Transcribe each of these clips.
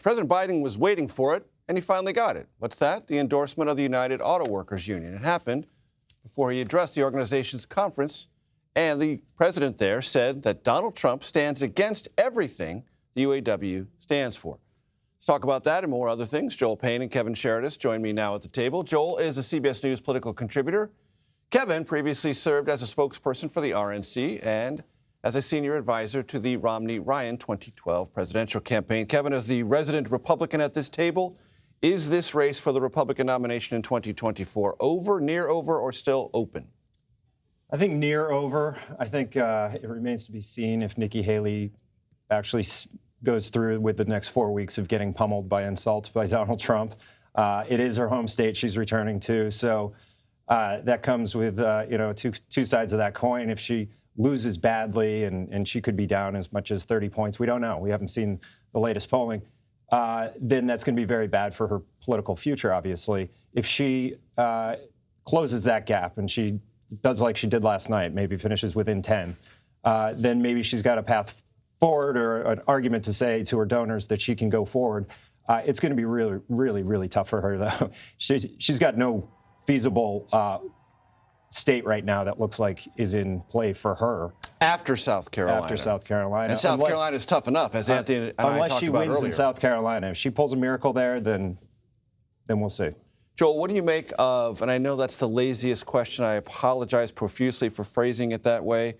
President Biden was waiting for it, and he finally got it. What's that? The endorsement of the United Auto Workers Union. It happened before he addressed the organization's conference, and the president there said that Donald Trump stands against everything the UAW stands for. Let's talk about that and more other things. Joel Payne and Kevin Sheridan join me now at the table. Joel is a CBS News political contributor. Kevin previously served as a spokesperson for the RNC and as a senior advisor to the Romney-Ryan 2012 presidential campaign. Kevin, as the resident Republican at this table, is this race for the Republican nomination in 2024 over, near over, or still open? I think near over. I think it remains to be seen if Nikki Haley actually goes through with the next 4 weeks of getting pummeled by insults by Donald Trump. It is her home state she's returning to, so that comes with two sides of that coin. If she loses badly and she could be down as much as 30 points, we don't know. We haven't seen the latest polling. Then that's going to be very bad for her political future, obviously. If she closes that gap and she does like she did last night, maybe finishes within 10, then maybe she's got a path forward or an argument to say to her donors that she can go forward. It's going to be really, really, really tough for her, though. She's got no feasible state right now that looks like is in play for her. After South Carolina. After South Carolina. And South Carolina is tough enough, as Anthony and I talked about earlier. Unless she wins in South Carolina. If she pulls a miracle there, then we'll see. Joel, what do you make of, and I know that's the laziest question, I apologize profusely for phrasing it that way.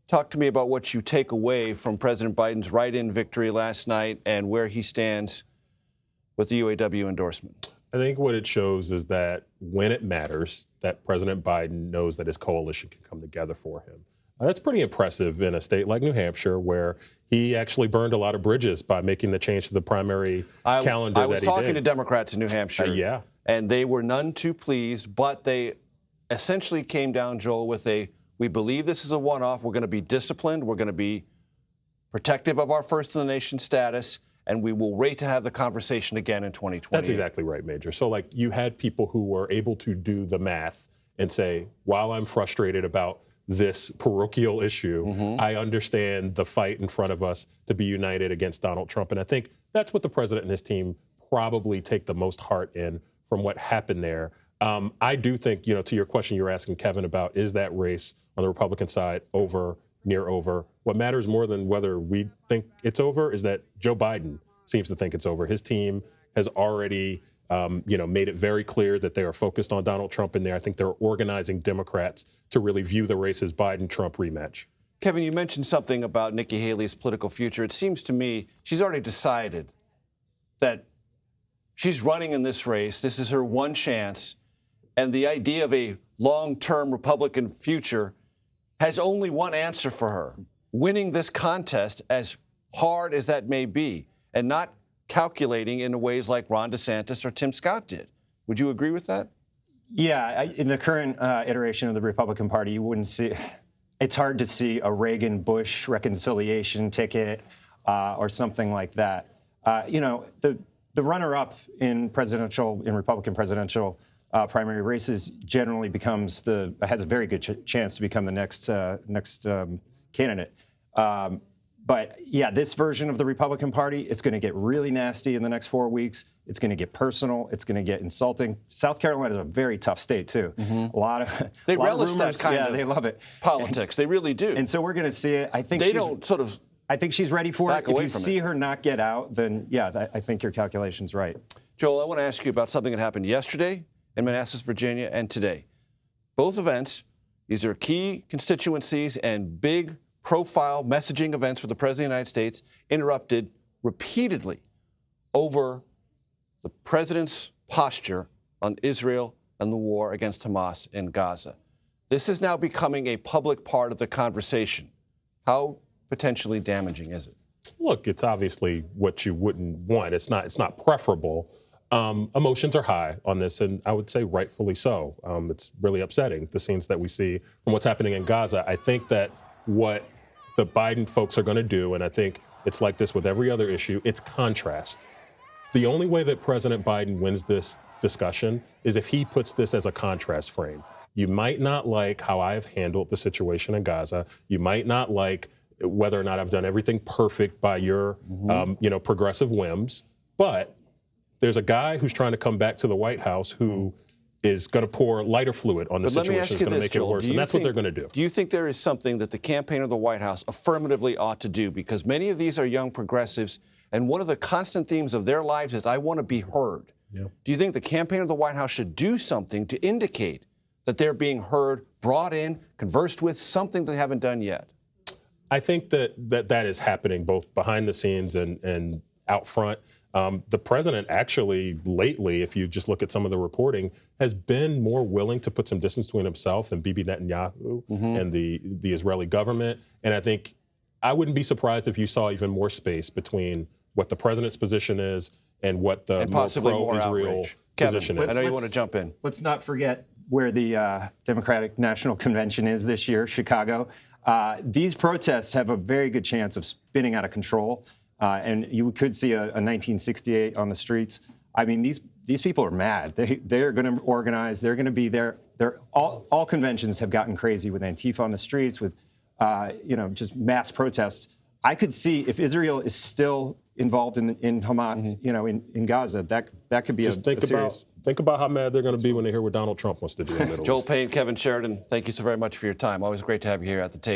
Talk to me about what you take away from President Biden's write-in victory last night and where he stands with the UAW endorsement. I think what it shows is that when it matters, that President Biden knows that his coalition can come together for him. That's pretty impressive in a state like New Hampshire, where he actually burned a lot of bridges by making the change to the primary calendar that he did. I was talking to Democrats in New Hampshire, yeah, and they were none too pleased, but they essentially came down, Joel, with we believe this is a one-off, we're going to be disciplined, we're going to be protective of our first-in-the-nation status, and we will wait to have the conversation again in 2020. That's exactly right, Major. So, you had people who were able to do the math and say, while I'm frustrated about this parochial issue, I understand the fight in front of us to be united against Donald Trump. And I think that's what the president and his team probably take the most heart in from what happened there. I do think, to your question you were asking, Kevin, about is that race on the Republican side over, near over? What matters more than whether we think it's over is that Joe Biden seems to think it's over. His team has already, made it very clear that they are focused on Donald Trump in there. I think they're organizing Democrats to really view the race as Biden-Trump rematch. Kevin, you mentioned something about Nikki Haley's political future. It seems to me she's already decided that she's running in this race. This is her one chance. And the idea of a long-term Republican future has only one answer for her: winning this contest, as hard as that may be, and not calculating in ways like Ron DeSantis or Tim Scott did. Would you agree with that? Yeah, in the current iteration of the Republican Party, you wouldn't see. It's hard to see a Reagan-Bush reconciliation ticket or something like that. The runner-up in Republican presidential primary races generally has a very good chance to become the next candidate. But yeah, this version of the Republican Party, it's going to get really nasty in the next 4 weeks. It's going to get personal. It's going to get insulting. South Carolina is a very tough state too. A lot of they relish that kind of they love it. Politics. They really do. And so we're going to see it. I think I think she's ready for it. If you see her not get out, then yeah, I think your calculation's right. Joel, I want to ask you about something that happened yesterday in Manassas, Virginia, and today. Both events, these are key constituencies and big profile messaging events for the President of the United States, interrupted repeatedly over the President's posture on Israel and the war against Hamas in Gaza. This is now becoming a public part of the conversation. How potentially damaging is it? Look, it's obviously what you wouldn't want. It's not preferable. Emotions are high on this, and I would say rightfully so. It's really upsetting, the scenes that we see from what's happening in Gaza. I think that what the Biden folks are going to do, and I think it's like this with every other issue, it's contrast. The only way that President Biden wins this discussion is if he puts this as a contrast frame. You might not like how I've handled the situation in Gaza. You might not like whether or not I've done everything perfect by your, progressive whims. But there's a guy who's trying to come back to the White House who is going to pour lighter fluid on the But let me situation. ask you It's going to this, make it Joel. worse, and that's what they're going to do. Do you think there is something that the campaign of the White House affirmatively ought to do? Because many of these are young progressives, and one of the constant themes of their lives is, I want to be heard. Yeah. Do you think the campaign of the White House should do something to indicate that they're being heard, brought in, conversed with, something they haven't done yet? I think that is happening both behind the scenes and out front. The president actually lately, if you just look at some of the reporting, has been more willing to put some distance between himself and Bibi Netanyahu and the Israeli government. And I think I wouldn't be surprised if you saw even more space between what the president's position is and what the more pro-Israel position is. I know you want to jump in. Let's not forget where the Democratic National Convention is this year, Chicago. These protests have a very good chance of spinning out of control. And you could see a 1968 on the streets. I mean, these people are mad. They're going to organize. They're going to be there. All conventions have gotten crazy with Antifa on the streets, with just mass protests. I could see if Israel is still involved in Hamas, in Gaza, that could be a serious. Think about how mad they're going to be when they hear what Donald Trump wants to do in the Middle East. Joel Payne, Kevin Sheridan, thank you so very much for your time. Always great to have you here at the table.